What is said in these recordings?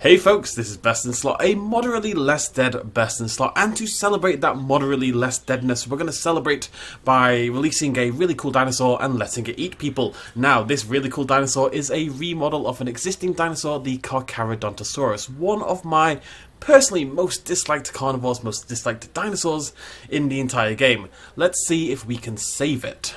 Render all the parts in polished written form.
Hey folks, this is BestInSlot, a moderately less dead BestInSlot, and to celebrate that moderately less deadness, we're going to celebrate by releasing a really cool dinosaur and letting it eat people. Now, this really cool dinosaur is a remodel of an existing dinosaur, the Carcharodontosaurus, one of my personally most disliked carnivores, most disliked dinosaurs in the entire game. Let's see if we can save it.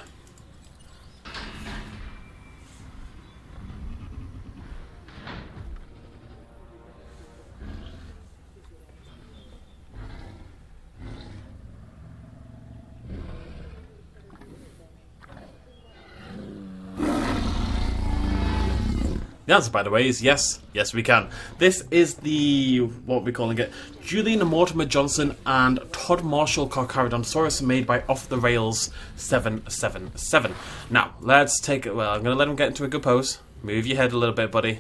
The answer, by the way, is yes. Yes, we can. This is the, what we're calling it, Julian Mortimer Johnson and Todd Marshall Carcharodontosaurus, made by Off the Rails 777. Now, let's take it, well, I'm going to let him get into a good pose. Move your head a little bit, buddy.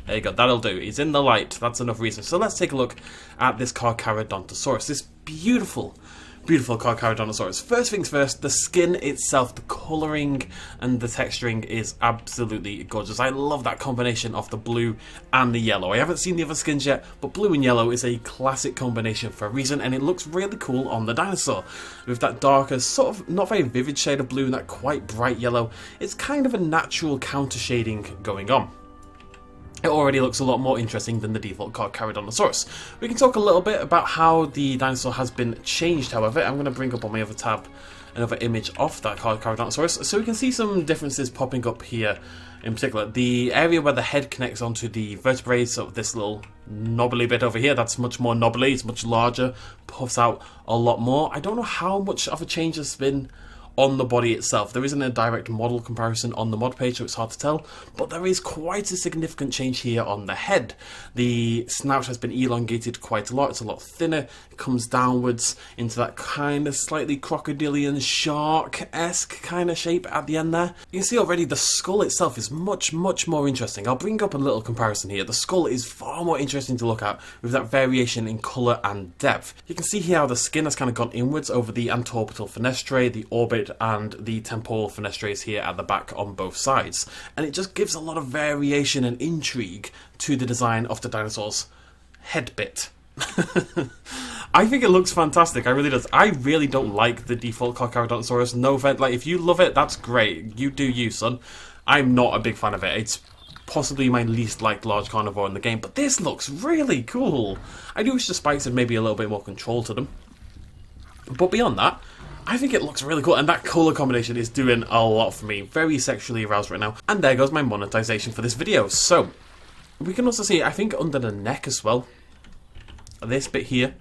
There you go, that'll do. He's in the light, that's enough reason. So let's take a look at this Carcharodontosaurus, this beautiful Carcharodontosaurus. First things first, the skin itself, the colouring and the texturing is absolutely gorgeous. I love that combination of the blue and the yellow. I haven't seen the other skins yet, but blue and yellow is a classic combination for a reason, and it looks really cool on the dinosaur. With that darker, sort of not very vivid shade of blue and that quite bright yellow, it's kind of a natural counter shading going on. It already looks a lot more interesting than the default Carcharodontosaurus. We can talk a little bit about how the dinosaur has been changed, however. I'm going to bring up on my other tab another image of that Carcharodontosaurus, so we can see some differences popping up here. In particular, the area where the head connects onto the vertebrae, so this little knobbly bit over here, that's much more knobbly, it's much larger, puffs out a lot more. I don't know how much of a change has been on the body itself. There isn't a direct model comparison on the mod page, so it's hard to tell, but there is quite a significant change here on the head. The snout has been elongated quite a lot, it's a lot thinner, it comes downwards into that kind of slightly crocodilian shark-esque kind of shape at the end there. You can see already the skull itself is much more interesting. I'll bring up a little comparison here. The skull is far more interesting to look at with that variation in colour and depth. You can see here how the skin has kind of gone inwards over the antorbital fenestrae, the orbit and the temporal fenestrae here at the back on both sides, and it just gives a lot of variation and intrigue to the design of the dinosaur's head bit. I think it looks fantastic, I really does. I really don't like the default Carcharodontosaurus. No offense, like, if you love it, that's great, you do you, son. I'm not a big fan of it. It's possibly my least liked large carnivore in the game, but this looks really cool. I do wish the spikes had maybe a little bit more control to them, but beyond that, I think it looks really cool, and that colour combination is doing a lot for me. Very sexually aroused right now. And there goes my monetization for this video. So, we can also see, I think, under the neck as well, this bit here,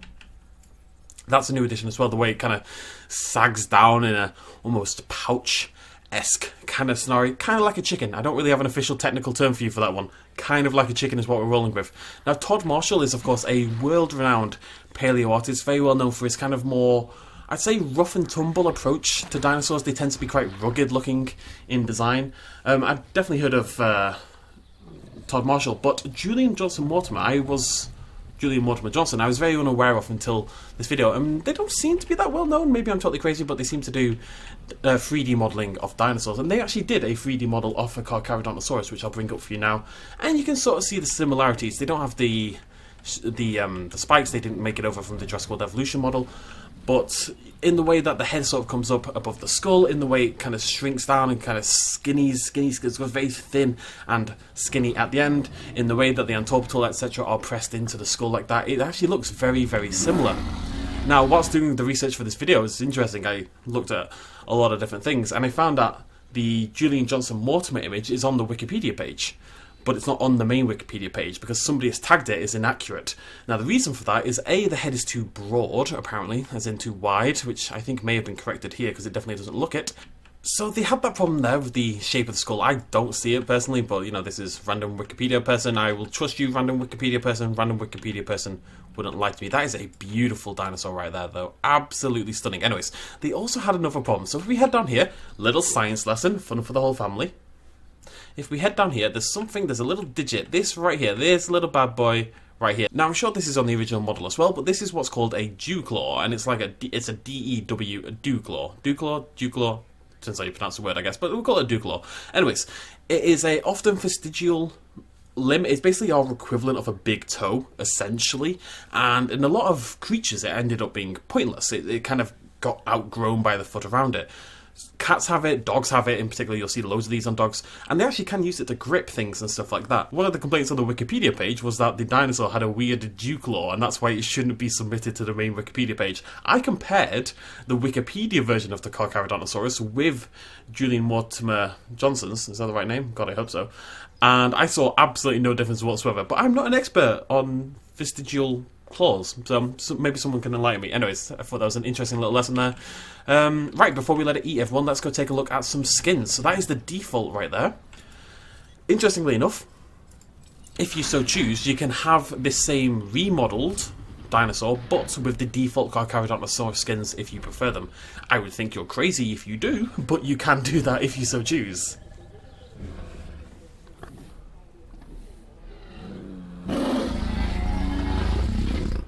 that's a new addition as well, the way it kind of sags down in a almost pouch-esque kind of scenario. Kind of like a chicken. I don't really have an official technical term for you for that one. Kind of like a chicken is what we're rolling with. Now, Todd Marshall is, of course, a world-renowned paleo artist, very well known for his kind of more, I'd say, rough and tumble approach to dinosaurs. They tend to be quite rugged looking in design. I've definitely heard of Todd Marshall, but Julian Mortimer Johnson, I was very unaware of until this video. They don't seem to be that well known. Maybe I'm totally crazy, but they seem to do 3D modelling of dinosaurs, and they actually did a 3D model of a Carcharodontosaurus, which I'll bring up for you now. And you can sort of see the similarities. They don't have the spikes. They didn't make it over from the Jurassic World Evolution model, but in the way that the head sort of comes up above the skull, in the way it kind of shrinks down and kind of skinny, it goes very thin and skinny at the end, in the way that the antorbital, etc. are pressed into the skull like that, it actually looks very similar. Now, whilst doing the research for this video, it's interesting, I looked at a lot of different things, and I found that the Julian Mortimer image is on the Wikipedia page, but it's not on the main Wikipedia page because somebody has tagged it as inaccurate. Now, the reason for that is A, the head is too broad, apparently, as in too wide, which I think may have been corrected here because it definitely doesn't look it. So they had that problem there with the shape of the skull. I don't see it personally, but, you know, this is random Wikipedia person. I will trust you, random Wikipedia person. Random Wikipedia person wouldn't lie to me. That is a beautiful dinosaur right there, though. Absolutely stunning. Anyways, they also had another problem. So if we head down here, little science lesson, fun for the whole family. If we head down here, there's a little digit, this right here, this little bad boy right here. Now, I'm sure this is on the original model as well, but this is what's called a dew claw, and it's like it's a D-E-W, a dew claw. Dew claw? Depends how you pronounce the word, I guess, but we'll call it a dew claw. Anyways, it is a often vestigial limb is basically our equivalent of a big toe, essentially. And in a lot of creatures, it ended up being pointless. It kind of got outgrown by the foot around it. Cats have it, dogs have it, in particular you'll see loads of these on dogs, and they actually can use it to grip things and stuff like that. One of the complaints on the Wikipedia page was that the dinosaur had a weird dew claw, and that's why it shouldn't be submitted to the main Wikipedia page. I compared the Wikipedia version of the Carcharodontosaurus with Julian Mortimer Johnson's, is that the right name? God, I hope so. And I saw absolutely no difference whatsoever, but I'm not an expert on vestigial claws, so maybe someone can enlighten me. Anyways, I thought that was an interesting little lesson there. Right, before we let it eat everyone, let's go take a look at some skins. So that is the default right there. Interestingly enough, if you so choose, you can have this same remodeled dinosaur, but with the default Carcharodontosaurus skins if you prefer them. I would think you're crazy if you do, but you can do that if you so choose.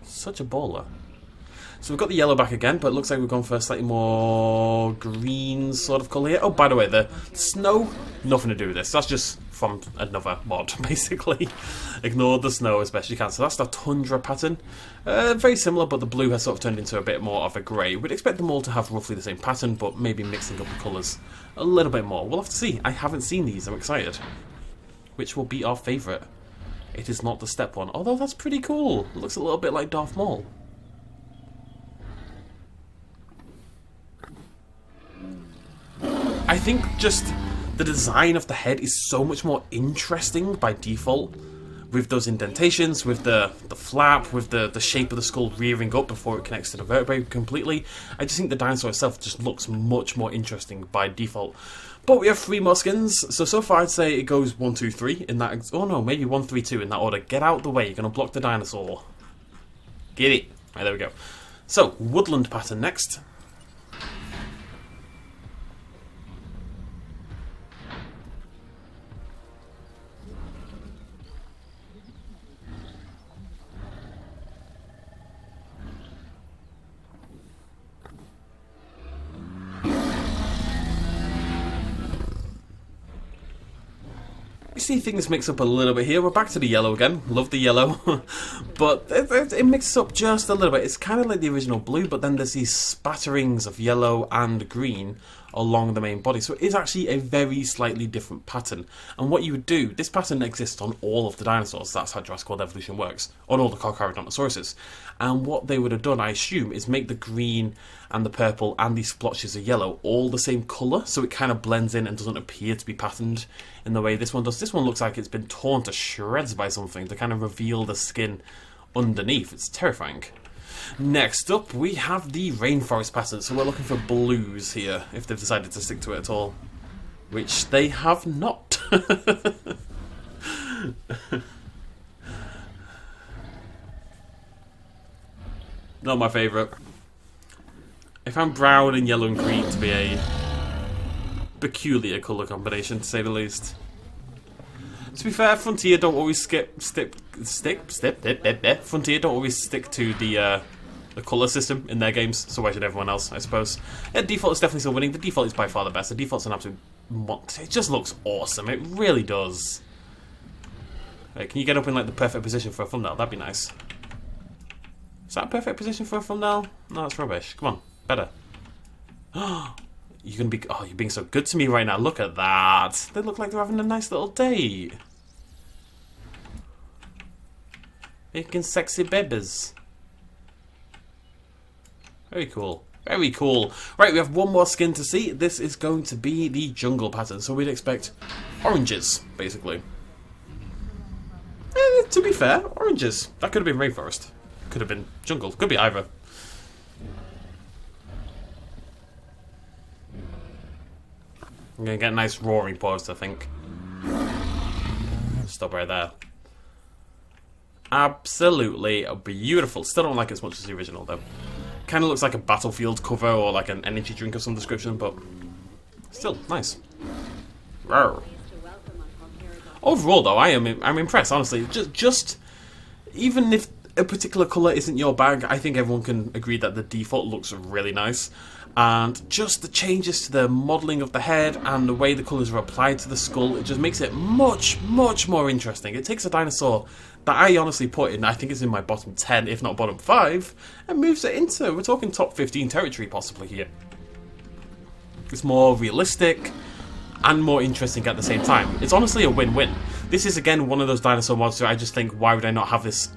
Such a baller. So we've got the yellow back again, but it looks like we've gone for a slightly more green sort of colour here. Oh, by the way, the snow, nothing to do with this. That's just from another mod, basically. Ignore the snow as best you can. So that's the tundra pattern. Very similar, but the blue has sort of turned into a bit more of a grey. We'd expect them all to have roughly the same pattern, but maybe mixing up the colours a little bit more. We'll have to see. I haven't seen these. I'm excited. Which will be our favourite? It is not the step one, although that's pretty cool. It looks a little bit like Darth Maul. I think just the design of the head is so much more interesting by default, with those indentations, with the flap, with the shape of the skull rearing up before it connects to the vertebrae completely. I just think the dinosaur itself just looks much more interesting by default. But we have 3 more skins, so far I'd say it goes 1, 2, 3 in that. Oh no, maybe 1, 3, 2 in that order. Get out the way, you're gonna block the dinosaur. Get it. Right, there we go. So, woodland pattern next. You see things mix up a little bit here. We're back to the yellow again. Love the yellow. But it mixes up just a little bit. It's kind of like the original blue, but then there's these spatterings of yellow and green along the main body. So it is actually a very slightly different pattern. And what you would do, this pattern exists on all of the dinosaurs. That's how Jurassic World Evolution works. On all the Carcharodontosauruses. And what they would have done, I assume, is make the green and the purple and these splotches of yellow all the same colour, so it kind of blends in and doesn't appear to be patterned in the way this one does. This one looks like it's been torn to shreds by something to kind of reveal the skin underneath. It's terrifying. Next up, we have the rainforest pattern, so we're looking for blues here, if they've decided to stick to it at all. Which they have not. Not my favourite. I found brown and yellow and green to be a peculiar colour combination, to say the least. To be fair, Frontier don't always Frontier don't always stick to the colour system in their games, so why should everyone else, I suppose. Default is definitely still winning. The default is by far the best. The default's an absolute... It just looks awesome. It really does. Right, can you get up in like the perfect position for a thumbnail? That'd be nice. Is that a perfect position for a thumbnail? No, that's rubbish. Come on, better. You're gonna be... Oh, you're being so good to me right now. Look at that. They look like they're having a nice little date. Making sexy babies. Very cool. Very cool. Right, we have one more skin to see. This is going to be the jungle pattern. So we'd expect oranges, basically. To be fair, oranges. That could have been rainforest. Could have been jungle. Could be either. I'm going to get a nice roaring pause, I think. Stop right there. Absolutely beautiful. Still don't like it as much as the original, though. Kind of looks like a Battlefield cover or like an energy drink of some description, but still nice. Rawr. Overall, though, I'm impressed. Honestly, just even if a particular colour isn't your bag, I think everyone can agree that the default looks really nice. And just the changes to the modelling of the head and the way the colours are applied to the skull, it just makes it much, much more interesting. It takes a dinosaur that I honestly put in, I think it's in my bottom 10, if not bottom 5, and moves it into, we're talking top 15 territory possibly here. It's more realistic and more interesting at the same time. It's honestly a win-win. This is again one of those dinosaur mods where I just think, why would I not have this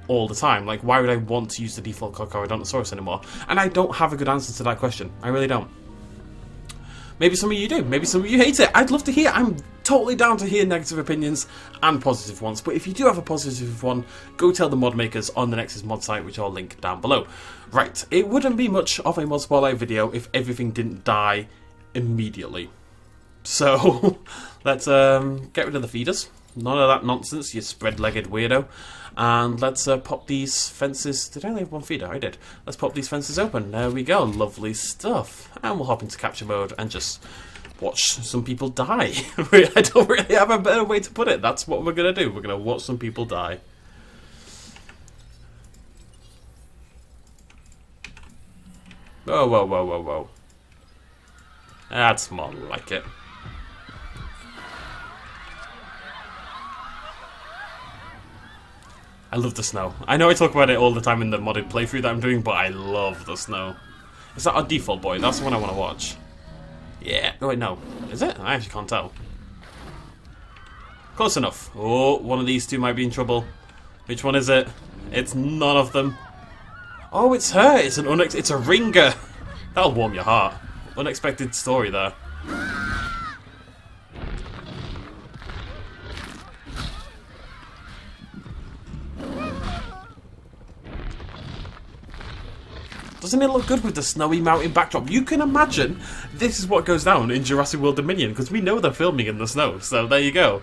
all the time? Like, why would I want to use the default Carcharodontosaurus anymore? And I don't have a good answer to that question. I really don't. Maybe some of you do. Maybe some of you hate it. I'd love to hear. I'm totally down to hear negative opinions and positive ones. But if you do have a positive one, go tell the mod makers on the Nexus mod site, which I'll link down below. Right, it wouldn't be much of a mod spotlight video if everything didn't die immediately. So, let's get rid of the feeders. None of that nonsense, you spread-legged weirdo. And let's pop these fences... Did I only have one feeder? I did. Let's pop these fences open. There we go. Lovely stuff. And we'll hop into capture mode and just watch some people die. I don't really have a better way to put it. That's what we're going to do. We're going to watch some people die. Whoa, whoa, whoa, whoa, whoa. That's more like it. I love the snow. I know I talk about it all the time in the modded playthrough that I'm doing, but I love the snow. Is that our default boy? That's the one I want to watch. Yeah. Oh, wait, no. Is it? I actually can't tell. Close enough. Oh, one of these two might be in trouble. Which one is it? It's none of them. Oh, it's her. It's an it's a ringer. That'll warm your heart. Unexpected story there. Doesn't it look good with the snowy mountain backdrop? You can imagine this is what goes down in Jurassic World Dominion, because we know they're filming in the snow, so there you go.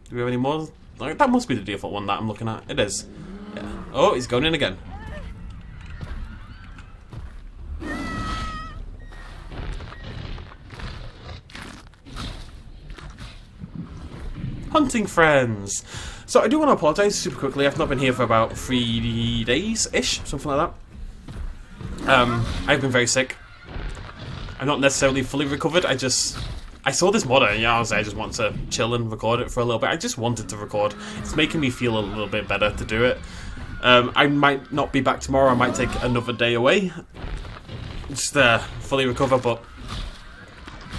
Do we have any more? That must be the default one that I'm looking at. It is. Yeah. Oh, he's going in again. Hunting friends! So I do want to apologise super quickly. I've not been here for about 3 days-ish, something like that. I've been very sick. I'm not necessarily fully recovered. I saw this mod and I just want to chill and record it for a little bit. I just wanted to record. It's making me feel a little bit better to do it. I might not be back tomorrow. I might take another day away. Just fully recover, but...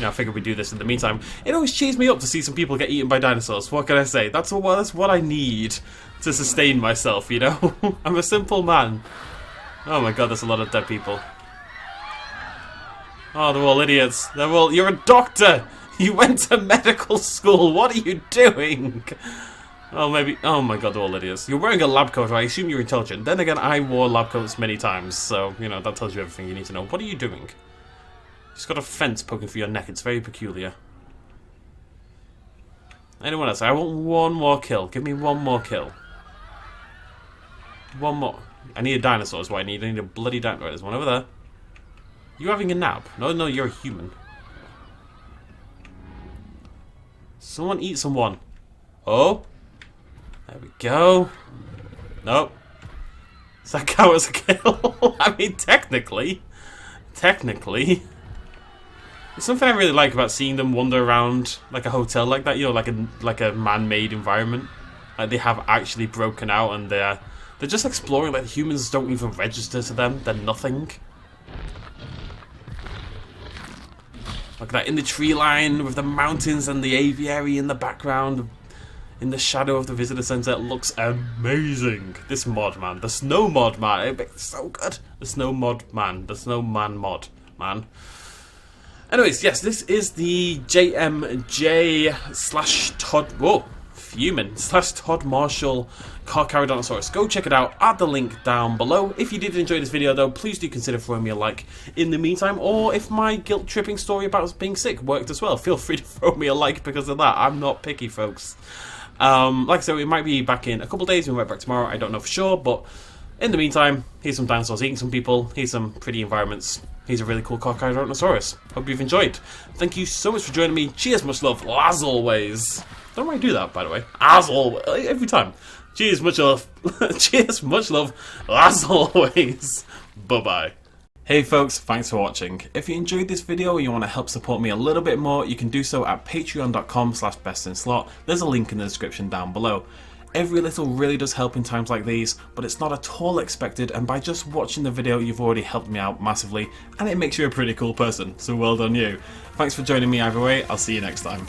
I figured we'd do this in the meantime. It always cheers me up to see some people get eaten by dinosaurs. What can I say? That's what I need to sustain myself, you know? I'm a simple man. Oh my god, there's a lot of dead people. Oh, they're all idiots. You're a doctor! You went to medical school! What are you doing? Oh, maybe... Oh my god, they're all idiots. You're wearing a lab coat, I assume you're intelligent. Then again, I wore lab coats many times, so, you know, that tells you everything you need to know. What are you doing? Just got a fence poking through your neck. It's very peculiar. Anyone else? I want one more kill. Give me one more kill. One more. I need a dinosaur is what I need. I need a bloody dinosaur. There's one over there. You having a nap? No, you're a human. Someone eat someone. Oh. There we go. Nope. Does that count as a kill? I mean, technically. There's something I really like about seeing them wander around like a hotel like that, you know, like a man-made environment. Like they have actually broken out and they're just exploring. Like humans don't even register to them. They're nothing. Like that in the tree line with the mountains and the aviary in the background, in the shadow of the visitor center. It looks amazing. This mod, man, the snow mod, man, it's so good. The snow mod, man, the snowman mod, man. Anyways, yes, this is the JMJ/Todd... Whoa, fuming. /Todd Marshall Carcharodontosaurus. Go check it out at the link down below. If you did enjoy this video, though, please do consider throwing me a like in the meantime. Or if my guilt-tripping story about being sick worked as well, feel free to throw me a like because of that. I'm not picky, folks. Like I said, we might be back in a couple days. We might be back tomorrow. I don't know for sure, but in the meantime, here's some dinosaurs eating some people. Here's some pretty environments. He's a really cool Carcharodontosaurus. Hope you've enjoyed. Thank you so much for joining me. Cheers, much love, as always. Don't know why I do that, by the way. As always, every time. Cheers, much love. Cheers, much love. As always, bye-bye. Hey folks, thanks for watching. If you enjoyed this video and you want to help support me a little bit more, you can do so at patreon.com/bestinslot. There's a link in the description down below. Every little really does help in times like these, but it's not at all expected, and by just watching the video you've already helped me out massively, and it makes you a pretty cool person, so well done you. Thanks for joining me either way, I'll see you next time.